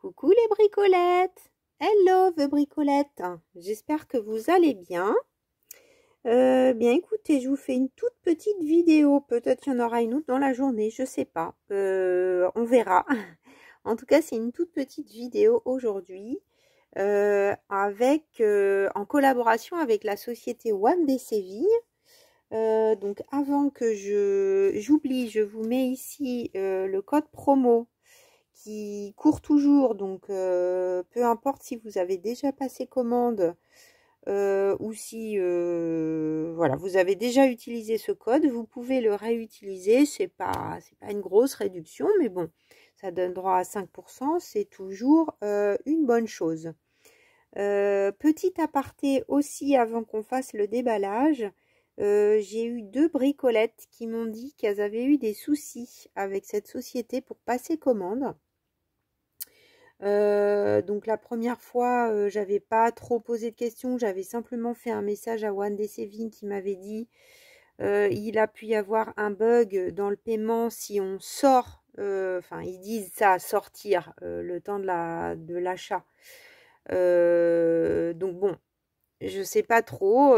Coucou les bricolettes! Hello the bricolettes! J'espère que vous allez bien. Bien écoutez, je vous fais une toute petite vidéo. Peut-être qu'il y en aura une autre dans la journée, je sais pas. On verra. En tout cas, c'est une toute petite vidéo aujourd'hui en collaboration avec la société One Day Saving. Donc avant que j'oublie, je vous mets ici le code promo qui court toujours, donc peu importe si vous avez déjà passé commande ou si voilà, vous avez déjà utilisé ce code, vous pouvez le réutiliser. C'est pas une grosse réduction, mais bon, ça donne droit à 5%, c'est toujours une bonne chose. Petit aparté aussi avant qu'on fasse le déballage, j'ai eu 2 bricolettes qui m'ont dit qu'elles avaient eu des soucis avec cette société pour passer commande. Donc la première fois, j'avais pas trop posé de questions, j'avais simplement fait un message à One Day Saving qui m'avait dit il a pu y avoir un bug dans le paiement si on sort, enfin ils disent ça, sortir le temps de l'achat. Donc bon, je sais pas trop.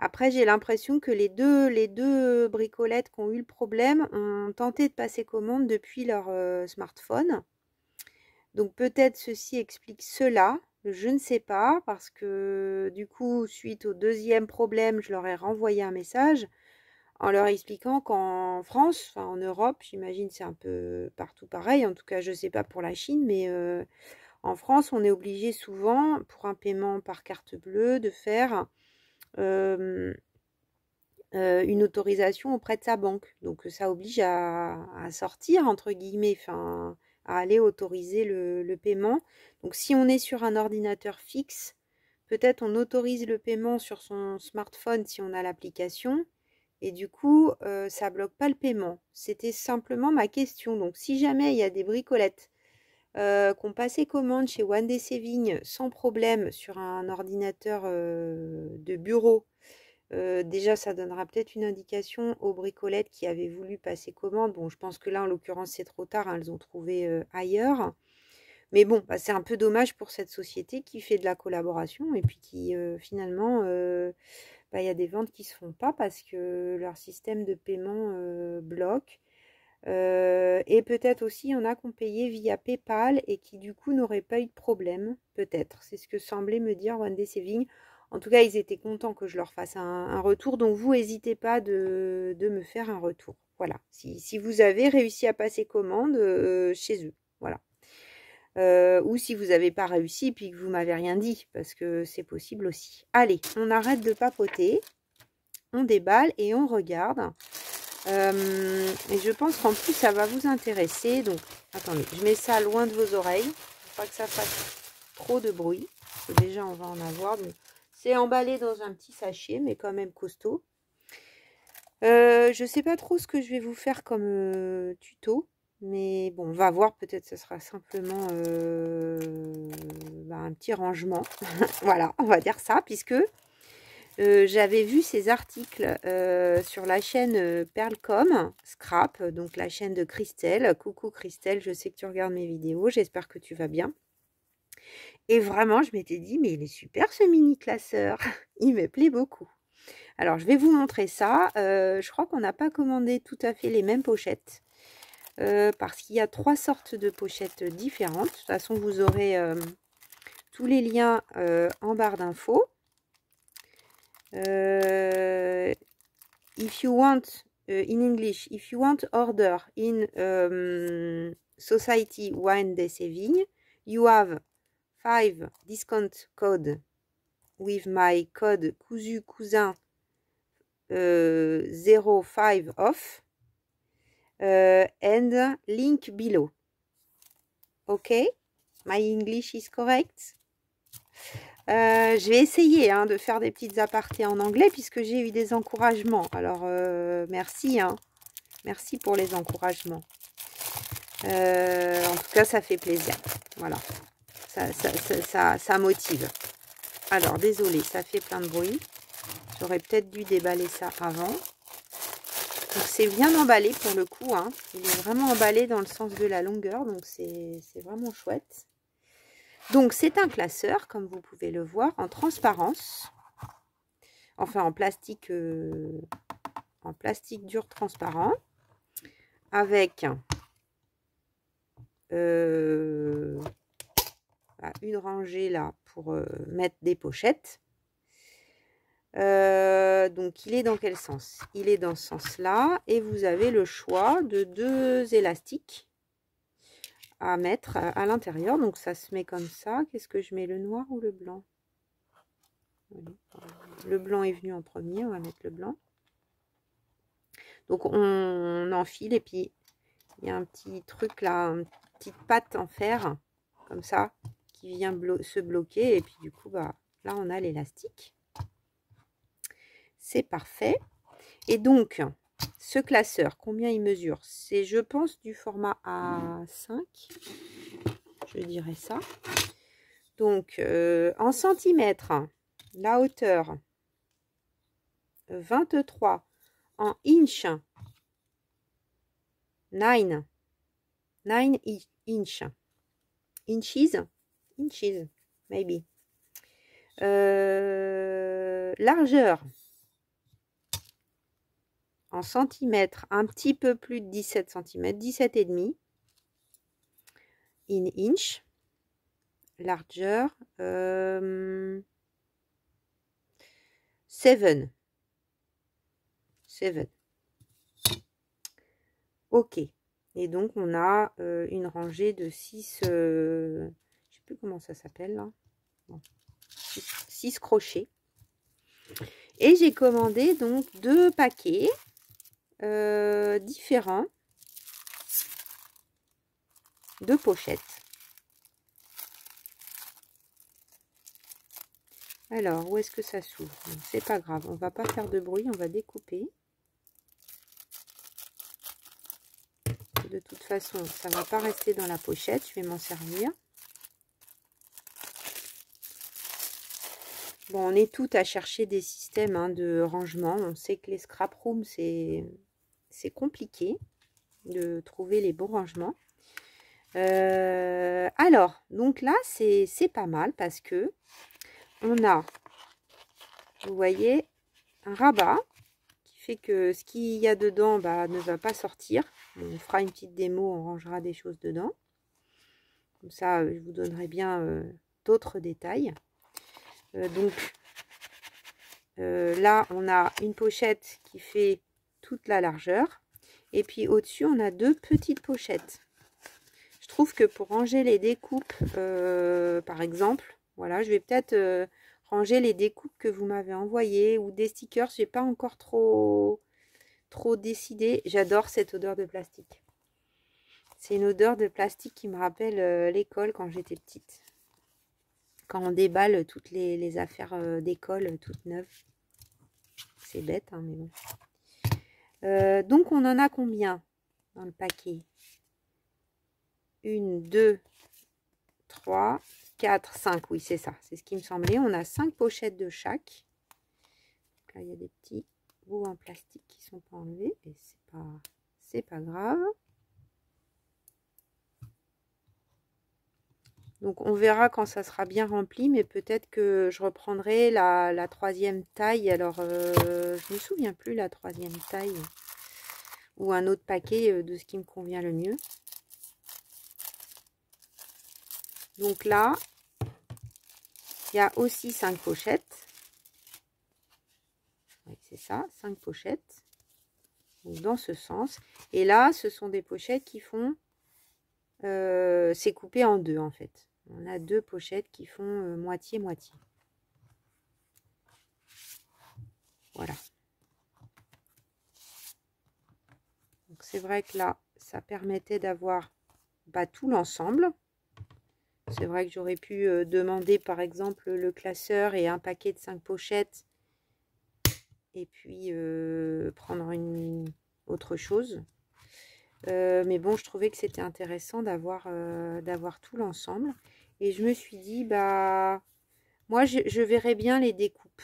Après, j'ai l'impression que les deux bricolettes qui ont eu le problème ont tenté de passer commande depuis leur smartphone. Donc peut-être ceci explique cela, je ne sais pas, parce que du coup, suite au deuxième problème, je leur ai renvoyé un message en leur expliquant qu'en France, enfin en Europe, j'imagine c'est un peu partout pareil, en tout cas je ne sais pas pour la Chine, mais en France, on est obligé souvent, pour un paiement par carte bleue, de faire une autorisation auprès de sa banque. Donc ça oblige à sortir, entre guillemets, enfin à aller autoriser le paiement. Donc si on est sur un ordinateur fixe, peut-être on autorise le paiement sur son smartphone si on a l'application, et du coup ça bloque pas le paiement. C'était simplement ma question. Donc si jamais il y a des bricolettes qui ont passé commande chez One Day Saving sans problème sur un ordinateur de bureau, déjà ça donnera peut-être une indication aux bricolettes qui avaient voulu passer commande. Bon, je pense que là en l'occurrence c'est trop tard, hein, elles ont trouvé ailleurs, mais bon, bah, c'est un peu dommage pour cette société qui fait de la collaboration et puis qui finalement bah, y a des ventes qui se font pas parce que leur système de paiement bloque. Et peut-être aussi il y en a qui ont payé via PayPal et qui du coup n'auraient pas eu de problème, peut-être. C'est ce que semblait me dire One Day Saving. En tout cas, ils étaient contents que je leur fasse un retour. Donc vous, n'hésitez pas de me faire un retour. Voilà, si vous avez réussi à passer commande chez eux. Voilà. Ou si vous n'avez pas réussi puis que vous m'avez rien dit, parce que c'est possible aussi. Allez, on arrête de papoter. On déballe et on regarde. Et je pense qu'en plus ça va vous intéresser. Donc attendez, je mets ça loin de vos oreilles. Il ne faut pas que ça fasse trop de bruit. Parce que déjà on va en avoir. C'est emballé dans un petit sachet, mais quand même costaud. Je sais pas trop ce que je vais vous faire comme tuto. Mais bon, on va voir. Peut-être ce sera simplement un petit rangement. Voilà, on va dire ça, puisque j'avais vu ces articles sur la chaîne Pearlcom Scrap, donc la chaîne de Christelle. Coucou Christelle, je sais que tu regardes mes vidéos, j'espère que tu vas bien. Et vraiment, je m'étais dit, mais il est super ce mini classeur, il me plaît beaucoup. Alors, je vais vous montrer ça. Je crois qu'on n'a pas commandé tout à fait les mêmes pochettes, parce qu'il y a 3 sortes de pochettes différentes. De toute façon, vous aurez tous les liens en barre d'infos. If you want in English, if you want order in Society One Day Saving, you have 5 discount code with my code cousu cousin 05 off and link below. Okay, my English is correct. Je vais essayer de faire des petites apartés en anglais puisque j'ai eu des encouragements. Alors, merci. Merci pour les encouragements. En tout cas, ça fait plaisir. Voilà. Ça motive. Alors, désolé, ça fait plein de bruit. J'aurais peut-être dû déballer ça avant. Donc c'est bien emballé pour le coup, hein. Il est vraiment emballé dans le sens de la longueur, donc c'est vraiment chouette. Donc c'est un classeur, comme vous pouvez le voir, en transparence. Enfin en plastique dur transparent. Avec une rangée là pour mettre des pochettes. Donc il est dans quel sens? Il est dans ce sens-là et vous avez le choix de 2 élastiques à mettre à l'intérieur. Donc ça se met comme ça. Qu'est-ce que je mets, le noir ou le blanc? Le blanc est venu en premier, on va mettre le blanc. Donc on enfile et puis il y a un petit truc là, une petite patte en fer comme ça qui vient se bloquer et puis du coup bah là on a l'élastique. C'est parfait. Et donc, ce classeur, combien il mesure? C'est, je pense, du format A5. Je dirais ça. Donc, en centimètres, la hauteur, 23. En inch, 9 inch. Inches, maybe. Largeur, en centimètres, un petit peu plus de 17 cm, 17,5 in inch. Largeur, 7. Ok. Et donc, on a une rangée de 6, je ne sais plus comment ça s'appelle là. Bon. 6 crochets. Et j'ai commandé donc 2 paquets différents de pochettes. Alors, où est-ce que ça s'ouvre? C'est pas grave, on va pas faire de bruit, on va découper. De toute façon, ça va pas rester dans la pochette, je vais m'en servir. Bon, on est toutes à chercher des systèmes de rangement. On sait que les scrap rooms, c'est compliqué de trouver les bons rangements. Alors, donc là, c'est pas mal parce que on a, vous voyez, un rabat qui fait que ce qu'il y a dedans ne va pas sortir. On fera une petite démo, on rangera des choses dedans. Comme ça, je vous donnerai bien d'autres détails. Là, on a une pochette qui fait toute la largeur. Et puis au-dessus, on a 2 petites pochettes. Je trouve que pour ranger les découpes, par exemple, voilà, je vais peut-être ranger les découpes que vous m'avez envoyées ou des stickers. Je n'ai pas encore trop décidé. J'adore cette odeur de plastique. C'est une odeur de plastique qui me rappelle l'école quand j'étais petite. Quand on déballe toutes les affaires d'école toutes neuves. C'est bête, hein, mais bon. Donc, on en a combien dans le paquet? 1, 2, 3, 4, 5. Oui, c'est ça. C'est ce qui me semblait. On a 5 pochettes de chaque. Donc là, il y a des petits bouts en plastique qui ne sont pas enlevés. Et c'est pas grave. Donc, on verra quand ça sera bien rempli. Mais peut-être que je reprendrai la 3e taille. Alors, je ne me souviens plus la 3e taille. Ou un autre paquet de ce qui me convient le mieux. Donc là, il y a aussi 5 pochettes. Oui, c'est ça, 5 pochettes. Donc dans ce sens. Et là, ce sont des pochettes qui font... c'est coupé en 2 en fait. On a 2 pochettes qui font moitié-moitié. Voilà. Donc c'est vrai que là, ça permettait d'avoir tout l'ensemble. C'est vrai que j'aurais pu demander par exemple le classeur et un paquet de 5 pochettes. Et puis prendre une autre chose. Mais bon, je trouvais que c'était intéressant d'avoir tout l'ensemble. Et je me suis dit, moi, je verrais bien les découpes.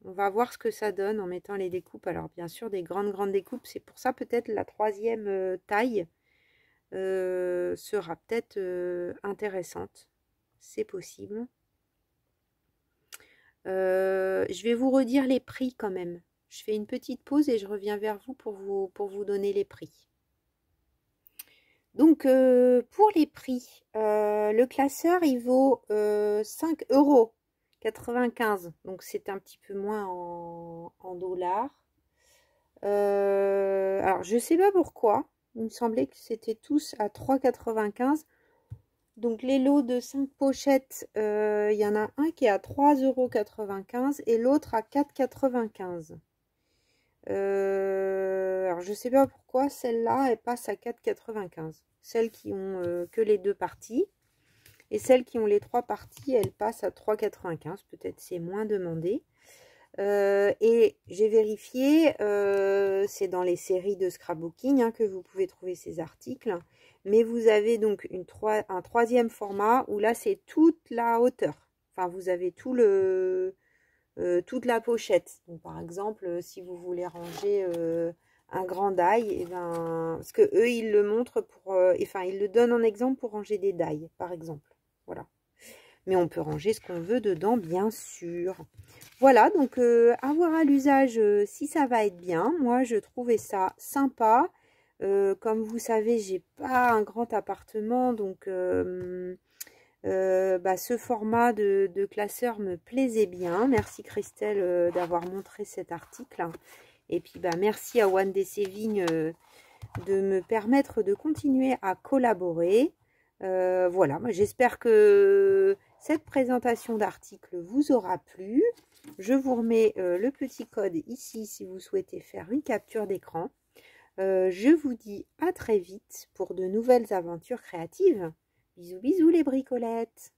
On va voir ce que ça donne en mettant les découpes. Alors bien sûr, des grandes découpes. C'est pour ça peut-être la troisième taille sera peut-être intéressante. C'est possible. Je vais vous redire les prix quand même. Je fais une petite pause et je reviens vers vous pour vous donner les prix. Donc, pour les prix, le classeur, il vaut 5,95 €. Donc, c'est un petit peu moins en dollars. Alors, je ne sais pas pourquoi. Il me semblait que c'était tous à 3,95 €. Donc, les lots de 5 pochettes, il y en a un qui est à 3,95 € et l'autre à 4,95 €. Alors, je ne sais pas pourquoi celle-là, elle passe à 4,95 €. Celles qui ont que les 2 parties. Et celles qui ont les 3 parties, elles passent à 3,95 €. Peut-être c'est moins demandé. Et j'ai vérifié, c'est dans les séries de scrapbooking hein, que vous pouvez trouver ces articles. Mais vous avez donc un troisième format où là, c'est toute la hauteur. Enfin, vous avez tout toute la pochette. Donc, par exemple, si vous voulez ranger un grand die, et ben, parce que eux, ils le montrent pour... enfin, ils le donnent en exemple pour ranger des die, par exemple. Voilà. Mais on peut ranger ce qu'on veut dedans, bien sûr. Voilà, donc à voir à l'usage si ça va être bien. Moi, je trouvais ça sympa. Comme vous savez, j'ai pas un grand appartement, donc ce format de classeur me plaisait bien. Merci Christelle d'avoir montré cet article. Et puis merci à One Day Saving de me permettre de continuer à collaborer. Voilà, j'espère que cette présentation d'article vous aura plu. Je vous remets le petit code ici si vous souhaitez faire une capture d'écran. Je vous dis à très vite pour de nouvelles aventures créatives. Bisous bisous les bricolettes!